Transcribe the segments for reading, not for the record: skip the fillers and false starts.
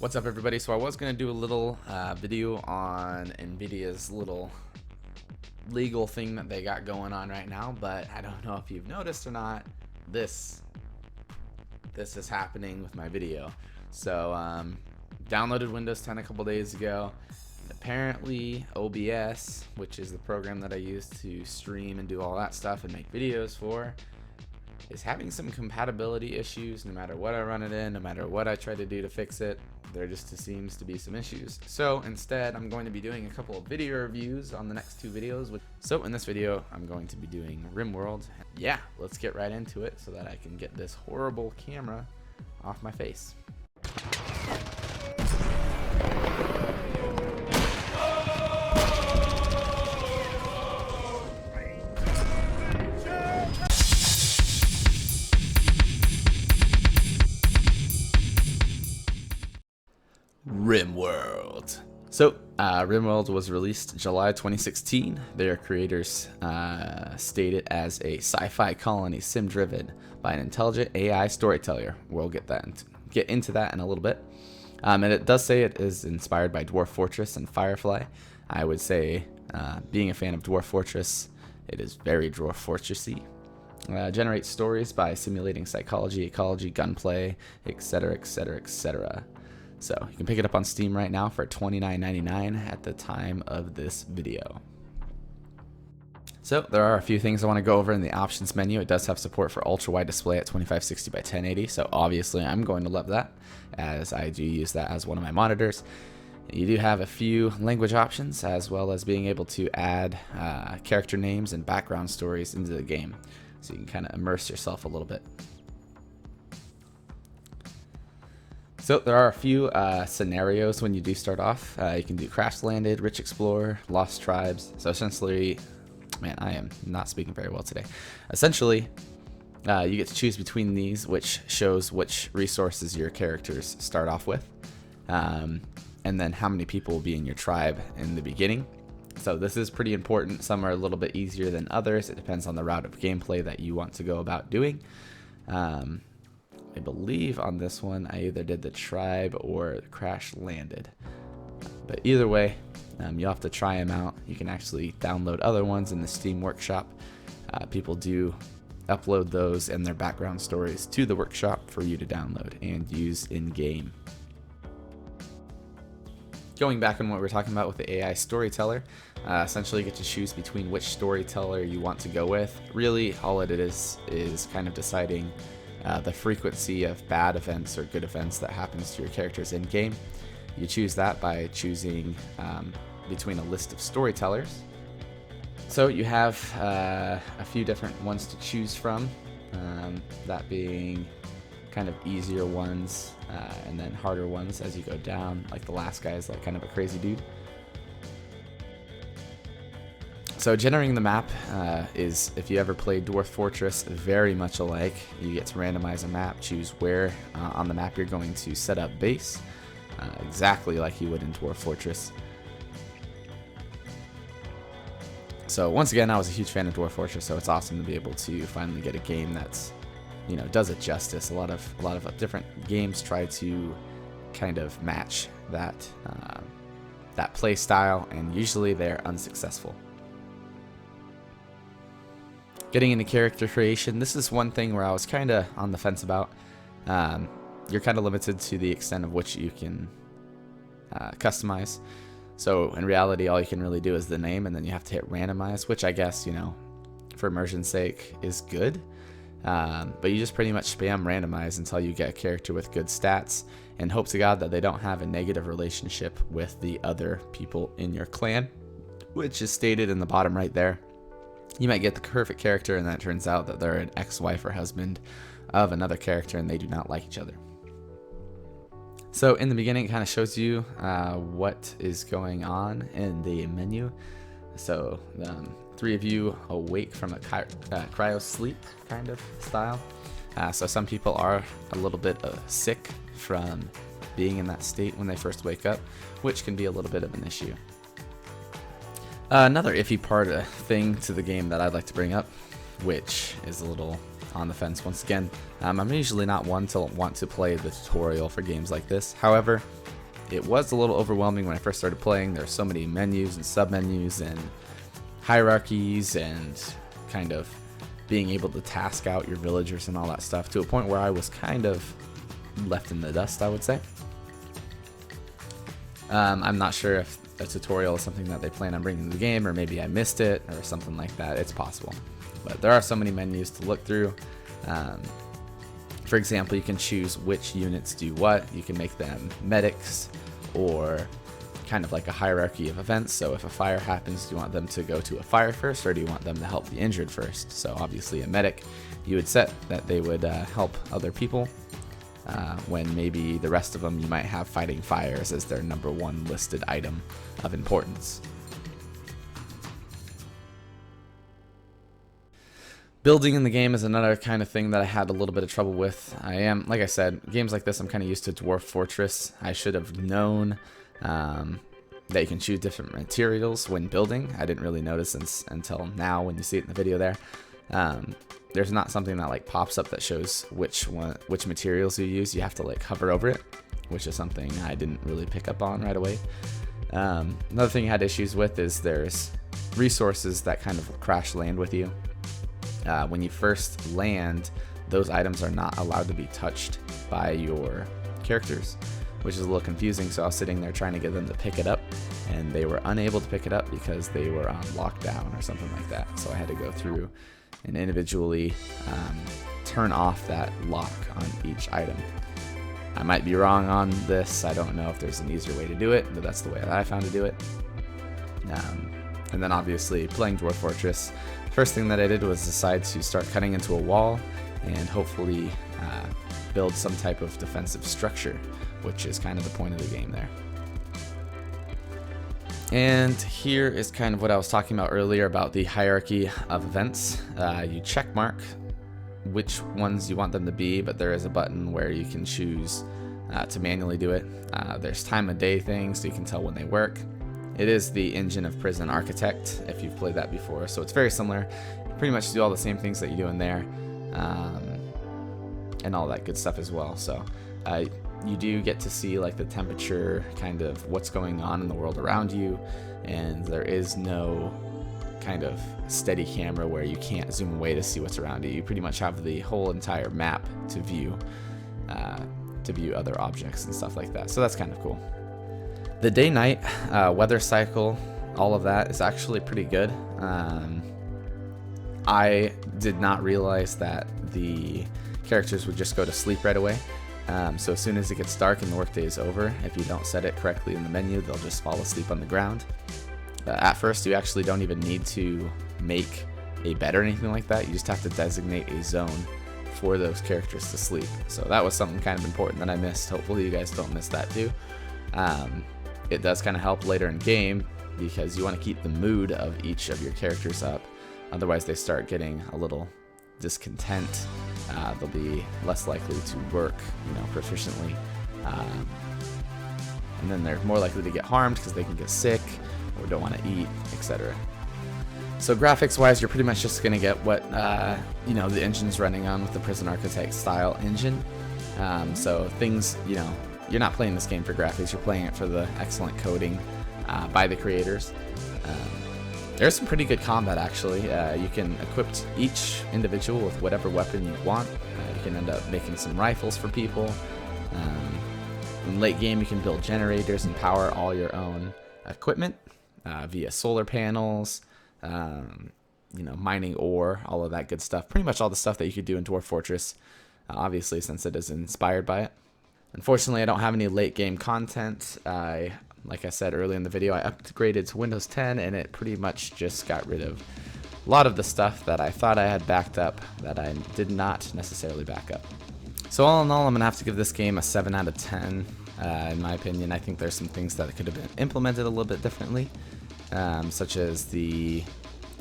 What's up, everybody? So I was going to do a little video on NVIDIA's little legal thing that they got going on right now, but I don't know if you've noticed or not, this is happening with my video. So downloaded Windows 10 a couple days ago. Apparently OBS, which is the program that I use to stream and do all that stuff and make videos for, is having some compatibility issues. No matter what I run it in, no matter what I try to do to fix it, there just seems to be some issues. So instead, I'm going to be doing a couple of video reviews on the next two videos. So in this video, I'm going to be doing RimWorld. Yeah, let's get right into it so that I can get this horrible camera off my face. RimWorld. So RimWorld was released July 2016. Their creators state it as a sci-fi colony sim driven by an intelligent AI storyteller. We'll get into that in a little bit. And it does say it is inspired by Dwarf Fortress and Firefly. I would say, being a fan of Dwarf Fortress, it is very Dwarf Fortressy. Generates stories by simulating psychology, ecology, gunplay, etc., etc., etc. So you can pick it up on Steam right now for $29.99 at the time of this video. So there are a few things I want to go over in the options menu. It does have support for ultra wide display at 2560 by 1080. So obviously I'm going to love that, as I do use that as one of my monitors. You do have a few language options, as well as being able to add character names and background stories into the game, so you can kind of immerse yourself a little bit. So there are a few scenarios when you do start off. You can do Crash Landed, Rich Explorer, Lost Tribes. So essentially, man, I am not speaking very well today. Essentially, you get to choose between these, which shows which resources your characters start off with, and then how many people will be in your tribe in the beginning. So this is pretty important. Some are a little bit easier than others. It depends on the route of gameplay that you want to go about doing. I believe on this one I either did the tribe or Crash Landed, but either way, you'll have to try them out. You can actually download other ones in the Steam Workshop. People do upload those and their background stories to the workshop for you to download and use in game. Going back on what we were talking about with the AI storyteller, essentially you get to choose between which storyteller you want to go with. Really, all it is kind of deciding the frequency of bad events or good events that happens to your characters in game. You choose that by choosing between a list of storytellers. So you have a few different ones to choose from, that being kind of easier ones and then harder ones as you go down. Like the last guy is like kind of a crazy dude. So generating the map is, if you ever played Dwarf Fortress, very much alike. You get to randomize a map, choose where on the map you're going to set up base, exactly like you would in Dwarf Fortress. So once again, I was a huge fan of Dwarf Fortress, so it's awesome to be able to finally get a game that's, you know, does it justice. A lot of different games try to kind of match that play style, and usually they're unsuccessful. Getting into character creation, this is one thing where I was kind of on the fence about. You're kind of limited to the extent of which you can customize. So in reality, all you can really do is the name, and then you have to hit randomize, which I guess, you know, for immersion's sake is good. But you just pretty much spam randomize until you get a character with good stats, and hope to God that they don't have a negative relationship with the other people in your clan, which is stated in the bottom right there. You might get the perfect character, and then it turns out that they're an ex-wife or husband of another character, and they do not like each other. So in the beginning, it kind of shows you what is going on in the menu. So three of you awake from a cryo sleep kind of style. So some people are a little bit sick from being in that state when they first wake up, which can be a little bit of an issue. Another iffy thing to the game that I'd like to bring up, which is a little on the fence once again. I'm usually not one to want to play the tutorial for games like this. However, it was a little overwhelming when I first started playing. There are so many menus and submenus and hierarchies and kind of being able to task out your villagers and all that stuff, to a point where I was kind of left in the dust, I would say. I'm not sure if a tutorial is something that they plan on bringing to the game, or maybe I missed it or something like that. It's possible, but there are so many menus to look through. For example, you can choose which units do what. You can make them medics, or kind of like a hierarchy of events. So if a fire happens, do you want them to go to a fire first, or do you want them to help the injured first? So obviously a medic, you would set that they would help other people, when maybe the rest of them you might have fighting fires as their #1 listed item of importance. Building in the game is another kind of thing that I had a little bit of trouble with. Like I said, games like this, I'm kind of used to Dwarf Fortress. I should have known that you can choose different materials when building. I didn't really notice until now when you see it in the video there. There's not something that like pops up that shows which materials you use. You have to like hover over it, which is something I didn't really pick up on right away. Another thing I had issues with is there's resources that kind of crash land with you. When you first land, those items are not allowed to be touched by your characters, which is a little confusing. So I was sitting there trying to get them to pick it up, and they were unable to pick it up because they were on lockdown or something like that. So I had to go through and individually turn off that lock on each item. I might be wrong on this. I don't know if there's an easier way to do it, but that's the way that I found to do it. And then obviously playing Dwarf Fortress, first thing that I did was decide to start cutting into a wall and hopefully build some type of defensive structure, which is kind of the point of the game there. And here is kind of what I was talking about earlier about the hierarchy of events. You check mark which ones you want them to be, but there is a button where you can choose to manually do it. There's time of day things, so you can tell when they work. It is the engine of Prison Architect, if you've played that before, so it's very similar. You pretty much do all the same things that you do in there, and all that good stuff as well. So you do get to see like the temperature, kind of what's going on in the world around you, and there is no kind of steady camera where you can't zoom away to see what's around you. You pretty much have the whole entire map to view other objects and stuff like that. So that's kind of cool. The day-night weather cycle, all of that is actually pretty good. I did not realize that the characters would just go to sleep right away. So as soon as it gets dark and the workday is over, if you don't set it correctly in the menu, they'll just fall asleep on the ground. At first, you actually don't even need to make a bed or anything like that. You just have to designate a zone for those characters to sleep. So that was something kind of important that I missed. Hopefully you guys don't miss that too. It does kind of help later in game because you want to keep the mood of each of your characters up. Otherwise they start getting a little discontent. They'll be less likely to work, proficiently. And then they're more likely to get harmed because they can get sick or don't want to eat, etc. So graphics wise, you're pretty much just going to get what the engine's running on with the Prison Architect style engine. So things, you're not playing this game for graphics, you're playing it for the excellent coding by the creators. There's some pretty good combat actually. You can equip each individual with whatever weapon you want. You can end up making some rifles for people. In late game you can build generators and power all your own equipment via solar panels, mining ore, all of that good stuff. Pretty much all the stuff that you could do in Dwarf Fortress, obviously since it is inspired by it. Unfortunately, I don't have any late game content. Like I said earlier in the video, I upgraded to Windows 10 and it pretty much just got rid of a lot of the stuff that I thought I had backed up that I did not necessarily back up. So all in all, I'm going to have to give this game a 7 out of 10. In my opinion, I think there's some things that could have been implemented a little bit differently, such as the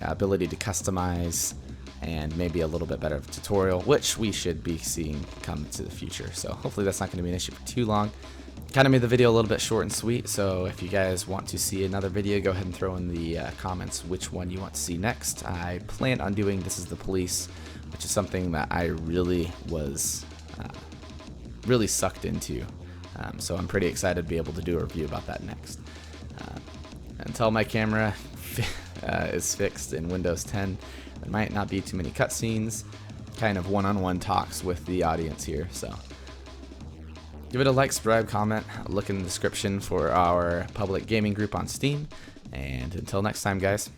ability to customize and maybe a little bit better of a tutorial, which we should be seeing come to the future. So hopefully that's not going to be an issue for too long. Kind of made the video a little bit short and sweet, so if you guys want to see another video, go ahead and throw in the comments which one you want to see next. I plan on doing This Is the Police, which is something that I really was really sucked into So I'm pretty excited to be able to do a review about that next. Until my camera is fixed in Windows 10, there might not be too many cutscenes, kind of one-on-one talks with the audience here. So give it a like, subscribe, comment, look in the description for our public gaming group on Steam, and until next time, guys.